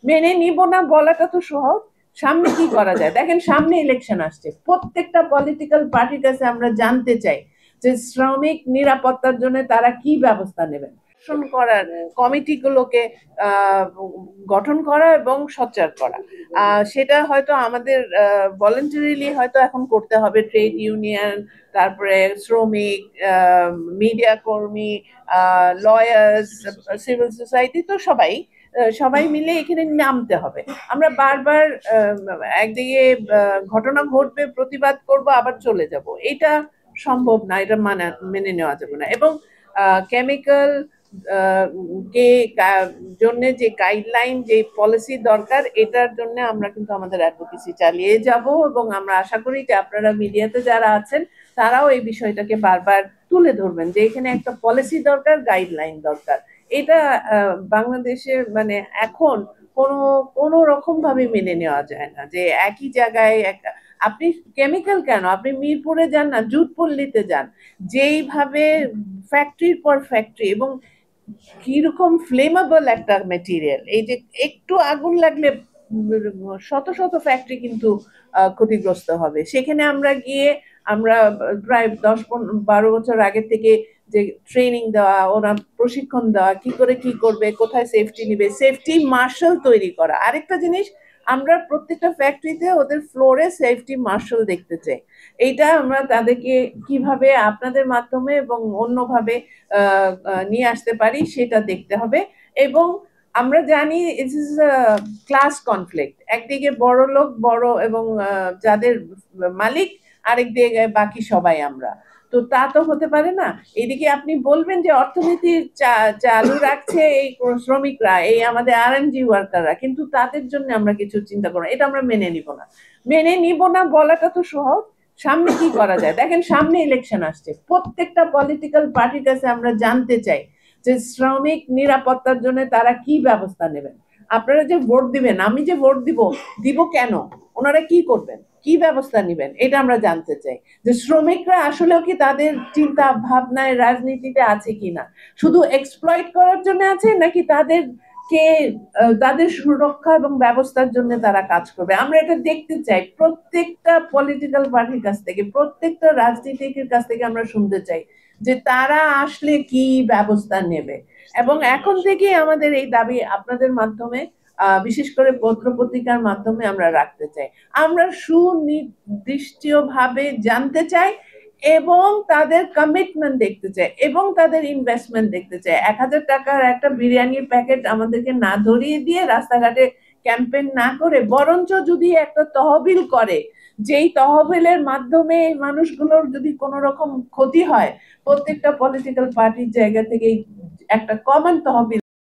মেনে নিব না বলাটা তো সহজ। সামনে কি করা যায়? দেখেন, সামনে ইলেকশন আসছে, প্রত্যেকটা পলিটিক্যাল পার্টির কাছে আমরা জানতে চাই যে শ্রমিক নিরাপত্তার জন্য তারা কি ব্যবস্থা নেবেন। করার কমিটিগুলোকে গঠন করা এবং সোচ্চার করা, সেটা হয়তো আমাদের ভলেন্টারিলি হয়তো এখন করতে হবে। ট্রেড ইউনিয়ন, তারপরে শ্রমিক, মিডিয়া কর্মী, লয়ার্স, সিভিল সোসাইটি, তো সবাই সবাই মিলে এখানে নামতে হবে। আমরা বারবার একদিকে ঘটনা ঘটবে, প্রতিবাদ করব, আবার চলে যাব, এটা সম্ভব না, এটা মেনে নেওয়া যাবে না। এবং কেমিক্যাল কে জন্য যে গাইডলাইন, যে পলিসি দরকার, এটার জন্য আমরা কিন্তু আমাদের অ্যাডভোকেসি চালিয়ে যাব। এবং আমরা আশা করি যে আপনারা মিডিয়াতে যারা আছেন তারাও এই বিষয়টাকে বারবার তুলে ধরবেন যে এখানে একটা পলিসি দরকার, গাইডলাইন দরকার। এটা বাংলাদেশে মানে এখন কোনো কোনো রকম ভাবে মেনে নেওয়া যায় না যে একই জায়গায় আপনি কেমিক্যাল কেন, আপনি মিরপুরে যান না, জুটপল্লিতে যান, যেইভাবে ফ্যাক্টরির পর ফ্যাক্টরি, এবং কিরকম ফ্লেমেবল একটা মেটেরিয়াল, এই যে একটু আগুন লাগলে শত শত ফ্যাক্টরি কিন্তু ক্ষতিগ্রস্ত হবে। সেখানে আমরা গিয়ে আমরা প্রায় 10-12 বছর আগে থেকে যে ট্রেনিং দেওয়া, ওরা প্রশিক্ষণ দেওয়া, কি করে কি করবে, কোথায় সেফটি নিবে, সেফটি মার্শাল তৈরি করা। আরেকটা জিনিস, আমরা প্রত্যেকটা ফ্যাক্টরিতে ওদের ফ্লোরে সেফটি মার্শাল দেখতে চাই। এইটা আমরা তাদেরকে কিভাবে আপনাদের মাধ্যমে এবং অন্যভাবে নিয়ে আসতে পারি সেটা দেখতে হবে। এবং আমরা জানি ইটস ইজ ক্লাস কনফ্লিক্ট, একদিকে বড় লোক বড় এবং যাদের মালিক, আরেক দিকে বাকি সবাই আমরা। তো তা তো হতে পারে না। এদিকে আপনি বলবেন যে অর্থনীতি চালু রাখছে এই শ্রমিকরা, এই আমাদের আরএমজি ওয়ার্কাররা, কিন্তু তাদের জন্য আমরা কিছু চিন্তা করবো, এটা আমরা মেনে নিব না। মেনে নিব না বলাটা তো সহজ, সামনে কি করা যায়? দেখেন, সামনে ইলেকশন আসছে, প্রত্যেকটা পলিটিক্যাল পার্টির কাছে আমরা জানতে চাই যে শ্রমিক নিরাপত্তার জন্য তারা কি ব্যবস্থা নেবেন। আপনারা যে ভোট দিবেন, আমি যে ভোট দিব কেন, ওনারা কি করবেন, কি ব্যবস্থা নেবেন, এটা আমরা জানতে চাই। যে শ্রমিকরা আসলেও কি তাদের চিন্তা ভাবনায় রাজনীতিতে আছে কিনা, শুধু এক্সপ্লয়েট করার জন্য আছে, নাকি তাদের সুরক্ষা এবং ব্যবস্থার জন্য তারা কাজ করবে। আমরা এটা দেখতে চাই প্রত্যেকটা পলিটিক্যাল পার্টির কাছ থেকে, প্রত্যেকটা রাজনীতিকের কাছ থেকে আমরা শুনতে চাই যে তারা আসলে কি ব্যবস্থা নেবে। এবং এখন থেকে আমাদের এই দাবি আপনাদের মাধ্যমে, বিশেষ করে পত্র পত্রিকার মাধ্যমে আমরা রাখতে চাই। আমরা সুনির্দিষ্টভাবে জানতে চাই এবং তাদের কমিটমেন্ট দেখতে চাই এবং তাদের ইনভেস্টমেন্ট দেখতে চাই। 1000 টাকার একটা বিরিয়ানির প্যাকেট আমাদেরকে না ধরিয়ে দিয়ে রাস্তাঘাটে ক্যাম্পেইন না করে, বরঞ্চ যদি একটা তহবিল করে, যেই তহবিলের মাধ্যমে এই মানুষগুলোর যদি কোনো রকম ক্ষতি হয়, প্রত্যেকটা পলিটিক্যাল পার্টির জায়গা থেকে একটা কমন তহবিল